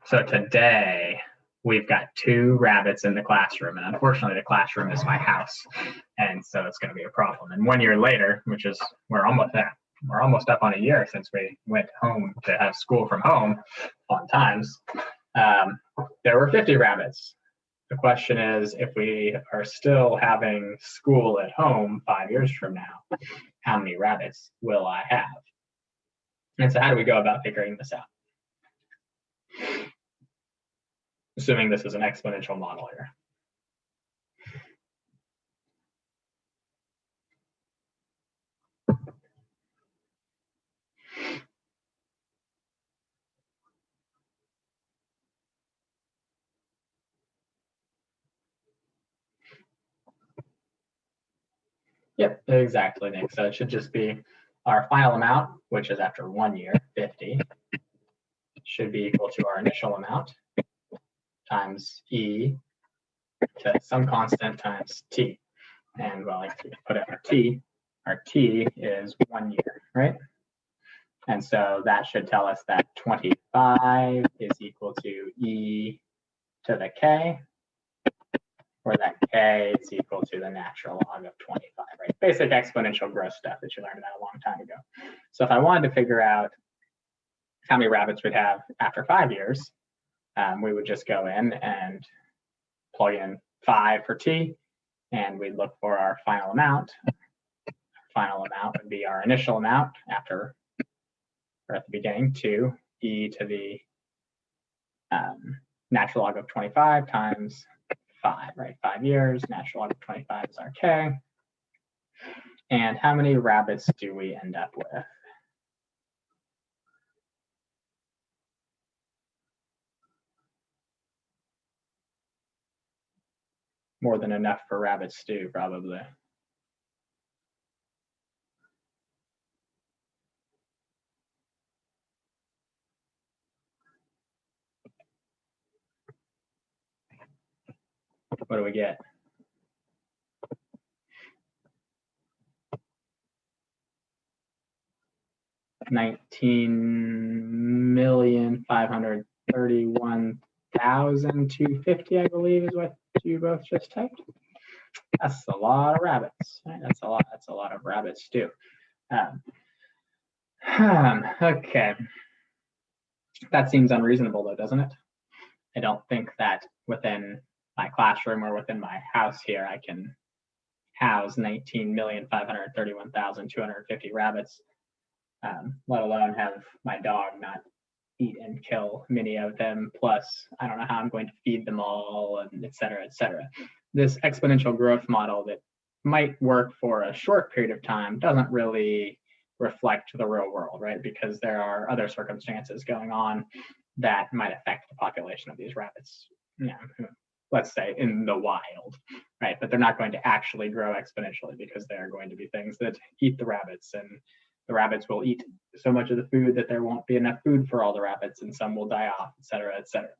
So today we've got 2 rabbits in the classroom, and unfortunately the classroom is my house, and so it's going to be a problem. And 1 year later, which is we're almost up on a year since we went home to have school from home, fun times. There were 50 rabbits. The question is, if we are still having school at home 5 years from now, how many rabbits will I have? And so how do we go about figuring this out? Assuming this is an exponential model here. Yep, exactly, Nick. So it should just be our final amount, which is after 1 year, 50, should be equal to our initial amount times E to some constant times T. And well, like we put in our T is 1 year, right? And so that should tell us that 25 is equal to E to the K, or that K is equal to the natural log of 25, right? Basic exponential growth stuff that you learned about a long time ago. So if I wanted to figure out how many rabbits we'd have after 5 years, we would just go in and plug in 5 for T, and we'd look for our final amount. Final amount would be our initial amount after, or at the beginning, 2 E to the natural log of 25 times 5, right? 5 years, natural log of 25 is our K. And how many rabbits do we end up with? More than enough for rabbit stew, probably. What do we get? $19,531,250, I believe, is what you both just typed. That's a lot of rabbits. Right? That's a lot of rabbits too. Okay. That seems unreasonable though, doesn't it? I don't think that within my classroom or within my house here, I can house 19,531,250 rabbits, let alone have my dog not eat and kill many of them. Plus, I don't know how I'm going to feed them all, and et cetera, et cetera. This exponential growth model that might work for a short period of time doesn't really reflect the real world, right? Because there are other circumstances going on that might affect the population of these rabbits, let's say in the wild, right? But they're not going to actually grow exponentially because they are going to be things that eat the rabbits, and the rabbits will eat so much of the food that there won't be enough food for all the rabbits, and some will die off, et cetera, et cetera.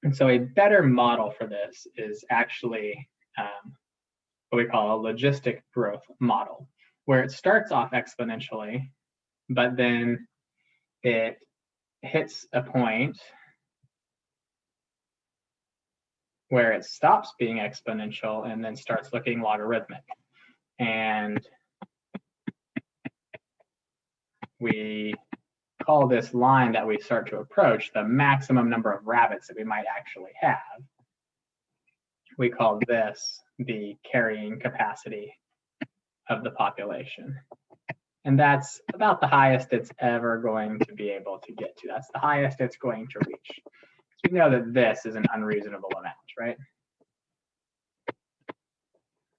And so a better model for this is actually what we call a logistic growth model, where it starts off exponentially, but then it hits a point where it stops being exponential and then starts looking logarithmic. And we call this line that we start to approach the maximum number of rabbits that we might actually have. We call this the carrying capacity of the population. And that's about the highest it's ever going to be able to get to. That's the highest it's going to reach. So we know that this is an unreasonable amount, right?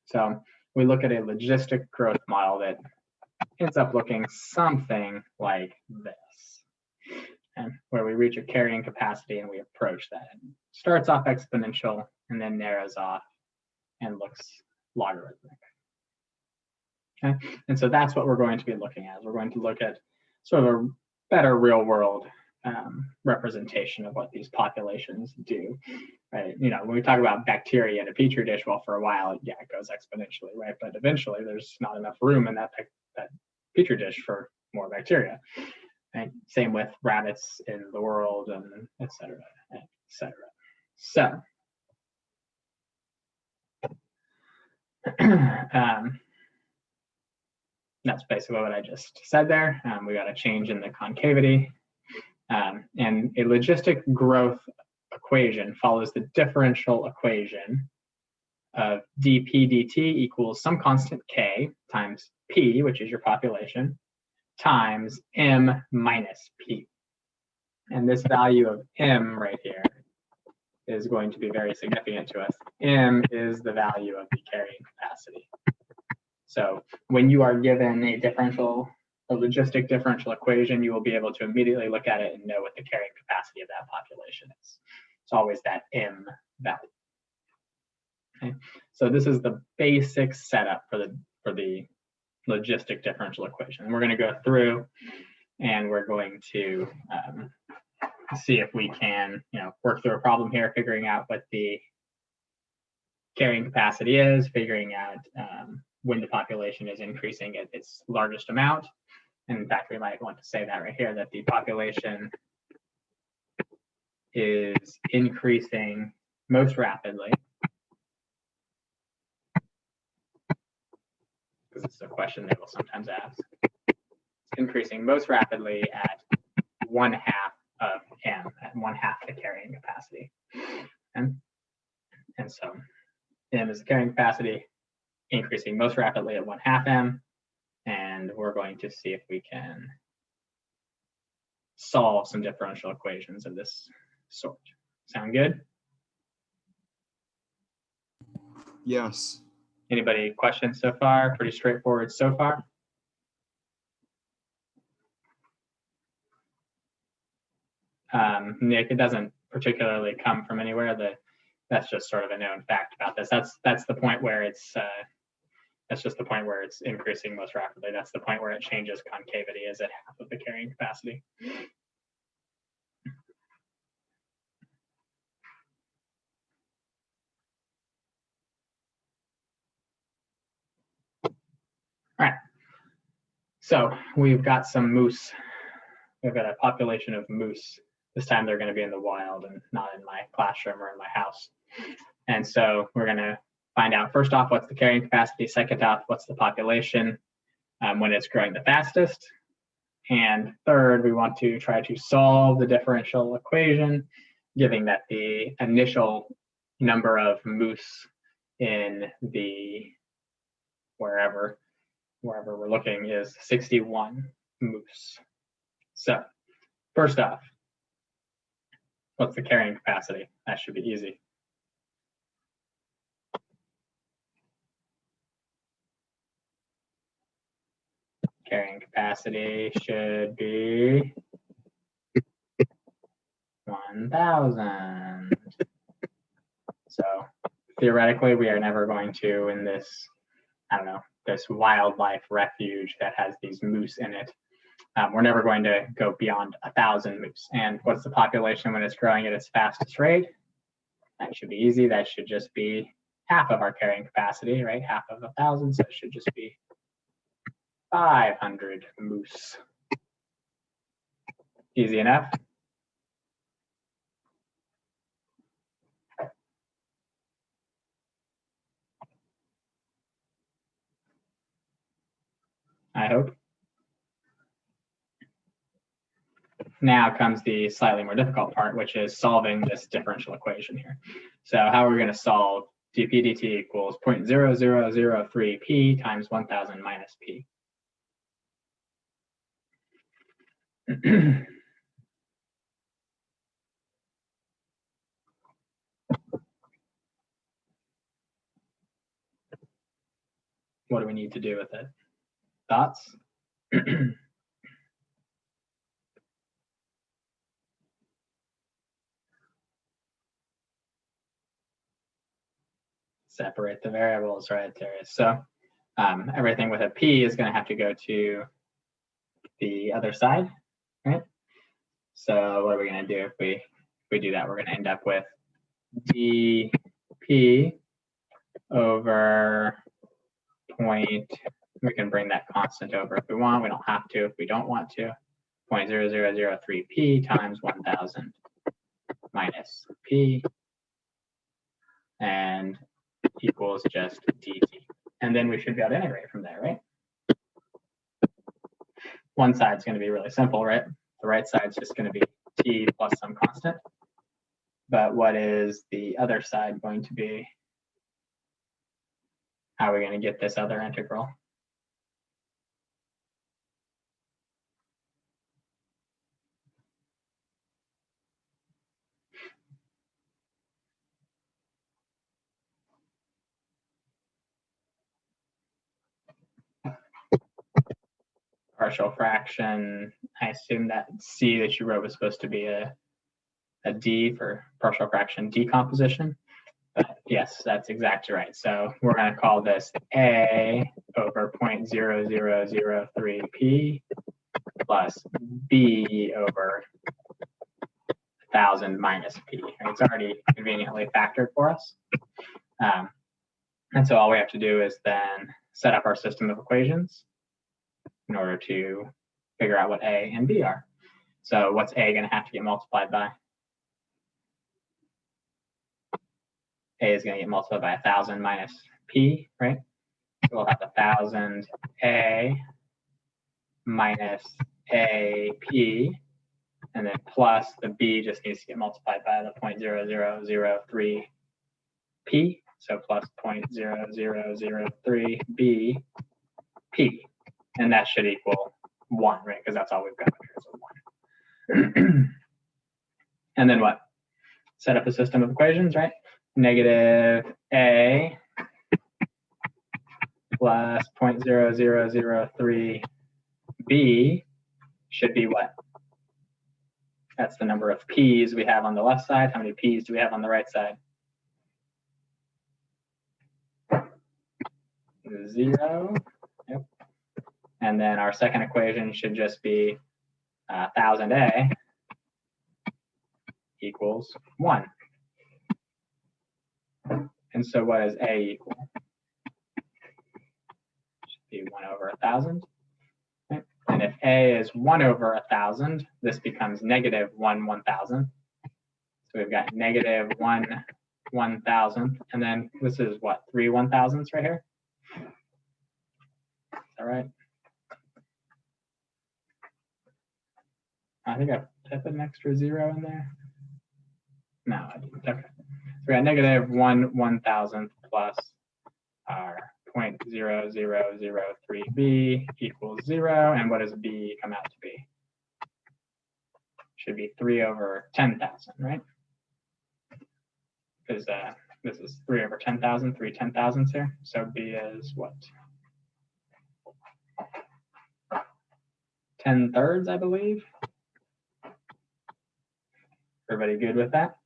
So we look at a logistic growth model that ends up looking something like this, and where we reach a carrying capacity and we approach that. It starts off exponential and then narrows off and looks logarithmic. Okay, and so that's what we're going to be looking at. We're going to look at sort of a better real world representation of what these populations do, right? When we talk about bacteria in a petri dish, well, for a while, yeah, it goes exponentially, right? But eventually, there's not enough room in that petri dish for more bacteria. Right? Same with rabbits in the world, and et cetera, et cetera. So that's basically what I just said there. We got a change in the concavity. And a logistic growth equation follows the differential equation of dp dt equals some constant k times p, which is your population, times m minus p. And this value of m right here is going to be very significant to us. M is the value of the carrying capacity. So when you are given a logistic differential equation, you will be able to immediately look at it and know what the carrying capacity of that population is. It's always that M value. Okay. So this is the basic setup for the logistic differential equation. And we're going to go through and we're going to see if we can, work through a problem here, figuring out what the carrying capacity is, figuring out when the population is increasing at its largest amount. And in fact, we might want to say that right here, that the population is increasing most rapidly. Because it's a question they will sometimes ask. It's increasing most rapidly at 1/2 of m, at 1/2 the carrying capacity. And so m is the carrying capacity, increasing most rapidly at 1/2 m. And we're going to see if we can solve some differential equations of this sort. Sound good? Yes. Anybody questions so far? Pretty straightforward so far. Nick, it doesn't particularly come from anywhere. That's just sort of a known fact about this. That's the point where it's that's just the point where it's increasing most rapidly. That's the point where it changes concavity, is at 1/2 of the carrying capacity. All right. So we've got some moose. We've got a population of moose. This time they're going to be in the wild and not in my classroom or in my house. And so we're going to find out, first off, what's the carrying capacity, second off, what's the population when it's growing the fastest, and third, we want to try to solve the differential equation, given that the initial number of moose in the wherever we're looking is 61 moose. So first off, what's the carrying capacity? That should be easy. Carrying capacity should be 1,000. So theoretically, we are never going to, in this, this wildlife refuge that has these moose in it, we're never going to go beyond 1,000 moose. And what's the population when it's growing at its fastest rate? That should be easy. That should just be 1/2 of our carrying capacity, right? 1/2 of 1,000, so it should just be 500 moose. Easy enough. I hope. Now comes the slightly more difficult part, which is solving this differential equation here. So how are we going to solve dp dt equals 0.0003 p times 1,000 minus p? What do we need to do with it? Thoughts? Separate the variables, right there. So everything with a p is going to have to go to the other side, right? So what are we going to do if we do that? We're going to end up with dp over point. We can bring that constant over if we want. We don't have to if we don't want to. 0.0003p times 1000 minus p, and equals just dt. And then we should be able to integrate from there, right? One side's going to be really simple, right? The right side's just going to be t plus some constant. But what is the other side going to be? How are we going to get this other integral? Partial fraction, I assume that C that you wrote was supposed to be a D for partial fraction decomposition. But yes, that's exactly right. So we're going to call this A over 0.0003p plus B over 1000 minus p. It's already conveniently factored for us. And so all we have to do is then set up our system of equations in order to figure out what A and B are. So what's A going to have to get multiplied by? A is going to get multiplied by 1000 minus P, right? So we'll have 1000 A minus AP, and then plus the B just needs to get multiplied by the 0.0003P, so plus 0.0003B P. And that should equal 1, right? Because that's all we've got here is a 1. And then what? Set up a system of equations, right? Negative A plus 0.0003B should be what? That's the number of P's we have on the left side. How many P's do we have on the right side? 0. Yep. And then our second equation should just be 1000A equals 1. And so what does A equal? Should be 1 over 1000. Okay. And if A is 1 over 1000, this becomes negative 1 1000. So we've got negative 1 1000. And then this is what, 3 1000s right here? Is that right? I think I put an extra 0 in there. No, I didn't. Okay. So we got negative 1 1000 plus our 0.0003b equals 0. And what does b come out to be? Should be 3 over 10,000, right? Because this is 3 over 10,000, 3 10,000s here. So b is what? 10/3, I believe. Everybody good with that?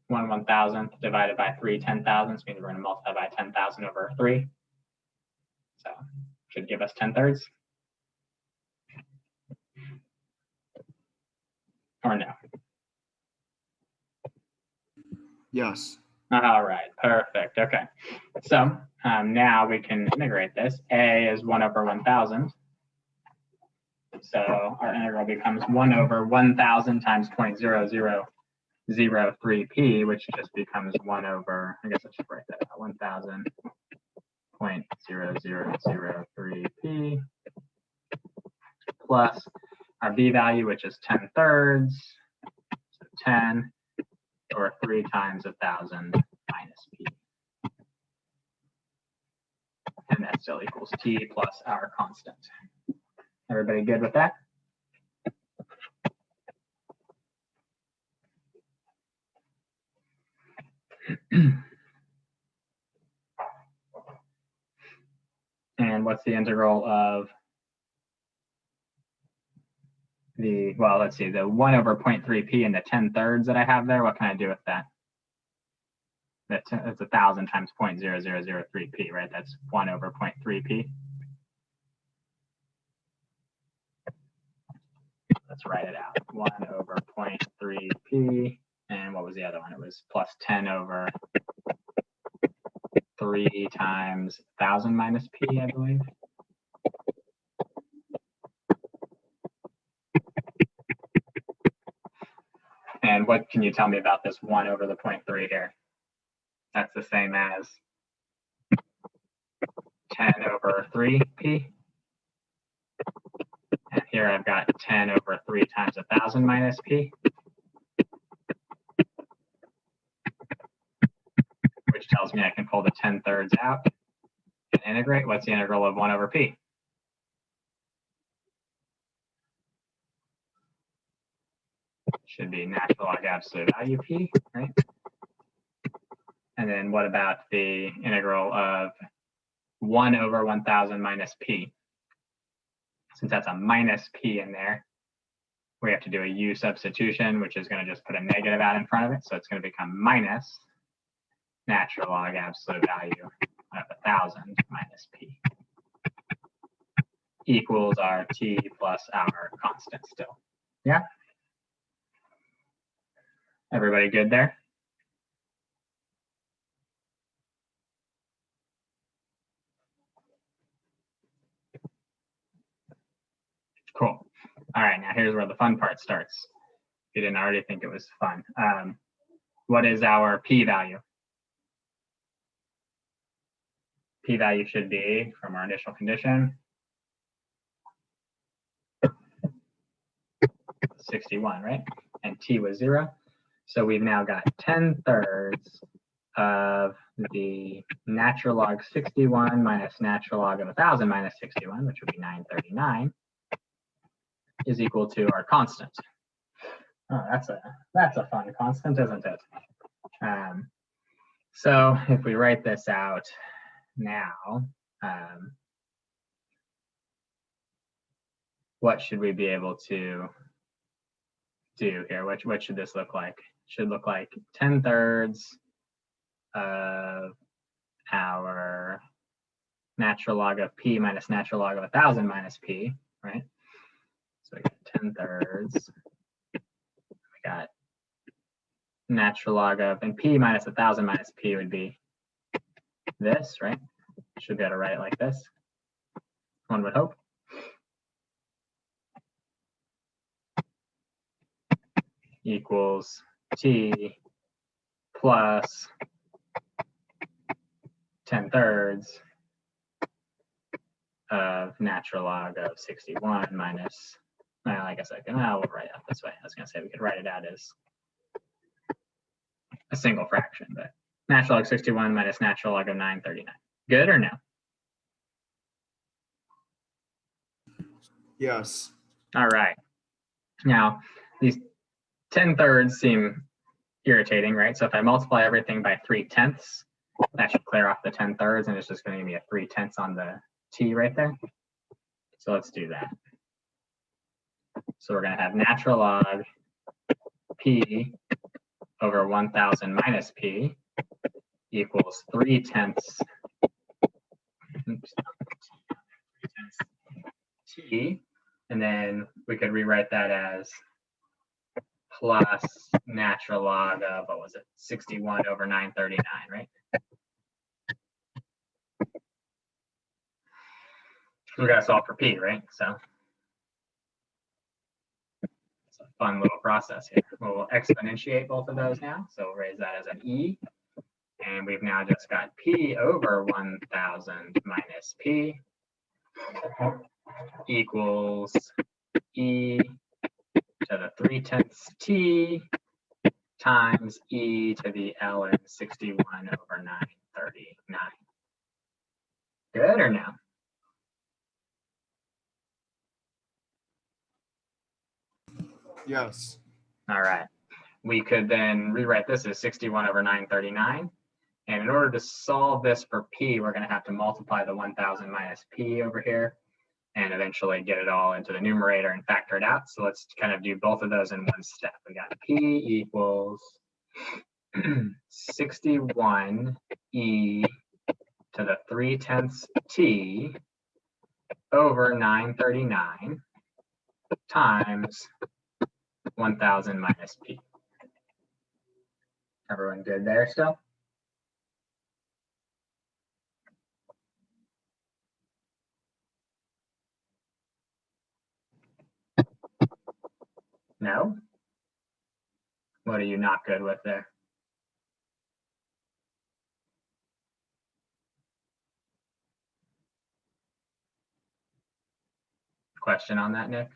1 1000th divided by 3 10,000ths means we're going to multiply by 10,000 over 3. So should give us 10/3. Or no? Yes. All right, perfect. Okay. So now we can integrate this. A is 1 over 1000. So our integral becomes 1 over 1000 times 0.0003p, which just becomes 1 over, I guess I should write that out, 1000 0.0003p plus our b value, which is 10/3, so 10 or 3 times 1000 minus p. And that still equals t plus our constant. Everybody good with that? And what's the integral of the, well, let's see, the 1 over 0.3p and the 10/3 that I have there? What can I do with that? That's 1000 times 0.0003p, right? That's 1 over 0.3p. Let's write it out. 1 over 0.3p. And what was the other one? It was plus 10 over 3 times 1,000 minus p, I believe. And what can you tell me about this 1 over the 0.3 here? That's the same as 10 over 3p. And here I've got 10 over 3 times 1,000 minus p, which tells me I can pull the 10/3 out and integrate. What's the integral of 1 over p? Should be natural log absolute value p, right? And then what about the integral of 1 over 1,000 minus p? Since that's a minus p in there, we have to do a u substitution, which is going to just put a negative out in front of it. So it's going to become minus natural log absolute value of 1,000 minus p equals our t plus our constant still. Yeah? Everybody good there? Cool. All right, now here's where the fun part starts. If you didn't already think it was fun. What is our p-value? P-value should be, from our initial condition, 61, right? And t was 0. So we've now got 10/3 of the natural log 61 minus natural log of 1,000 minus 61, which would be 939, is equal to our constant. Oh, that's a fun constant, isn't it? So if we write this out now, what should we be able to do here? What should this look like? It should look like 10/3 of our natural log of p minus natural log of 1,000 minus p, right? So we got 10/3. We got natural log of, and p minus 1,000 minus p would be this, right? Should be able to write it like this, one would hope. Equals t plus 10/3 of natural log of 61 minus, well, I guess we'll write it out this way. I was going to say we could write it out as a single fraction, but natural log 61 minus natural log of 939. Good or no? Yes. All right. Now, these 10/3 seem irritating, right? So if I multiply everything by 3/10, that should clear off the 10/3, and it's just going to give me a 3/10 on the t right there. So let's do that. So we're going to have natural log p over 1,000 minus p equals 3/10 t, and then we could rewrite that as plus natural log of, what was it, 61 over 939, right? We got to solve for p, right? So it's a fun little process here. We'll exponentiate both of those now. So we'll raise that as an e. And we've now just got p over 1,000 minus p equals e to the 3/10 t times e to the ln 61 over 939. Good or no? Yes. All right. We could then rewrite this as 61 over 939. And in order to solve this for p, we're going to have to multiply the 1,000 minus p over here and eventually get it all into the numerator and factor it out. So let's kind of do both of those in one step. We got p equals 61 e to the 3/10 t over 939 times 1,000 minus p. Everyone good there still? No? What are you not good with there? Question on that, Nick?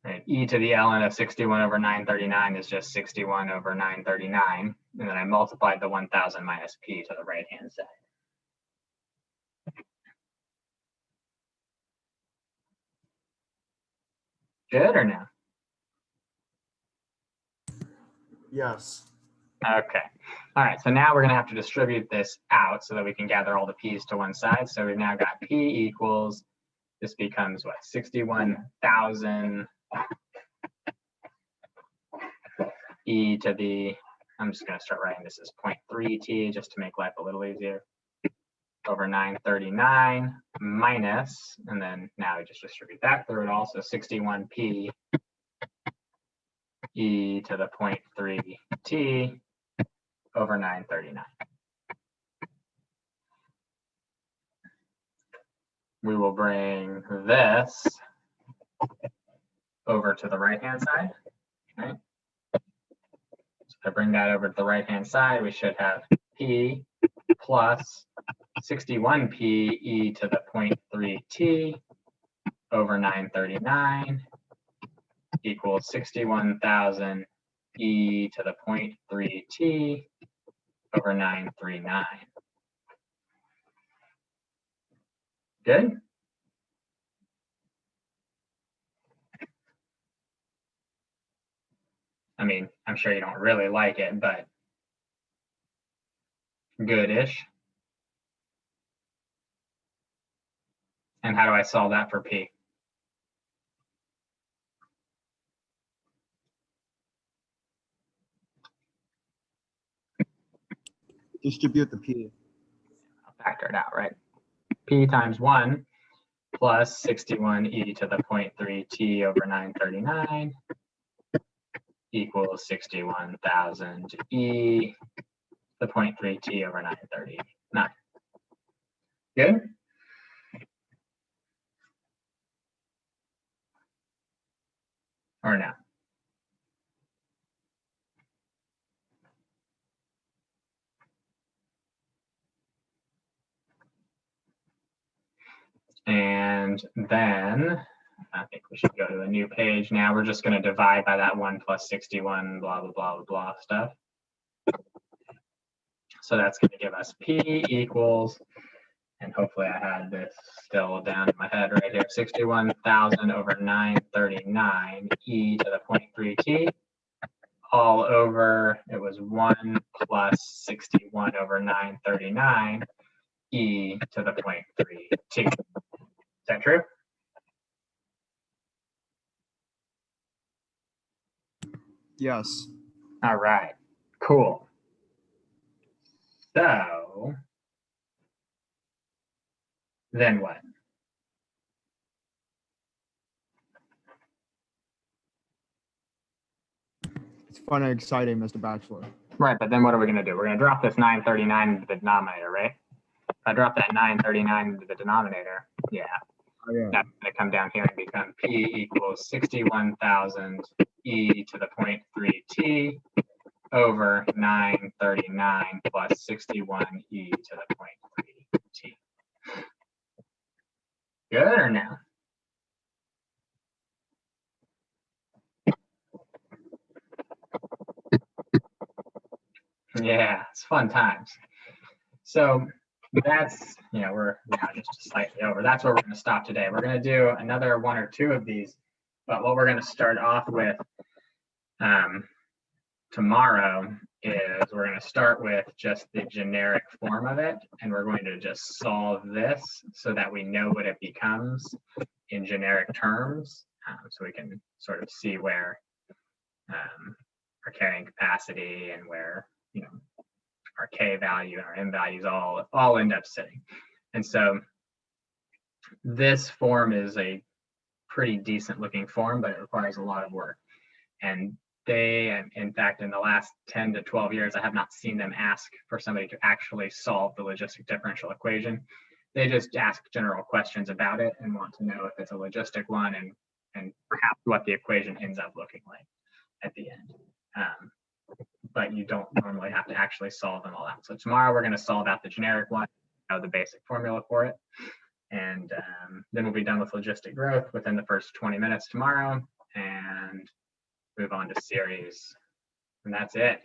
Right. E to the ln of 61 over 939 is just 61 over 939. And then I multiplied the 1000 minus p to the right-hand side. Good or no? Yes. Okay. All right. So now we're going to have to distribute this out so that we can gather all the p's to one side. So we've now got p equals, this becomes what? 61,000 e to the, I'm just going to start writing this as 0.3t just to make life a little easier, over 939 minus, and then now we just distribute that through it all. So 61p e to the 0.3t over 939. We will bring this over to the right-hand side. Right? So if I bring that over to the right-hand side, we should have p plus 61p e to the 0.3t over 939 equals 61,000 e to the 0.3t over 939. Good? I mean, I'm sure you don't really like it, but good-ish. And how do I solve that for p? Distribute the p. I'll factor it out, right? P times 1 plus 61 e to the 0.3t over 939 equals 61,000 e the 0.3t over 939. Good? Or no? And then I think we should go to a new page now. We're just going to divide by that 1 plus 61, blah, blah, blah, blah, blah stuff. So that's going to give us p equals, and hopefully I had this still down in my head right here, 61,000 over 939 e to the 0.3t, all over, it was 1 plus 61 over 939 e to the 0.3t. Is that true? Yes. All right, cool. So then what? It's fun and exciting, Mr. Bachelor. Right, but then what are we going to do? We're going to drop this 939 into the denominator, right? If I drop that 939 into the denominator, yeah, Oh, yeah. that's going to come down here and become p equals 61,000 e to the 0.3t over 939 plus 61 e to the 0.3t. Good or no? Yeah, it's fun times. So that's, we're now just slightly over. That's where we're going to stop today. We're going to do another 1 or 2 of these, but what we're going to start off with tomorrow is we're going to start with just the generic form of it, and we're going to just solve this so that we know what it becomes in generic terms, so we can sort of see where our carrying capacity and where our K value and our M values all end up sitting. And so this form is a pretty decent looking form, but it requires a lot of work. And in fact, in the last 10 to 12 years, I have not seen them ask for somebody to actually solve the logistic differential equation. they just ask general questions about it and want to know if it's a logistic one and perhaps what the equation ends up looking like at the end. But you don't normally have to actually solve them all out. So tomorrow we're going to solve out the generic one, the basic formula for it. And then we'll be done with logistic growth within the first 20 minutes tomorrow and move on to series. And that's it.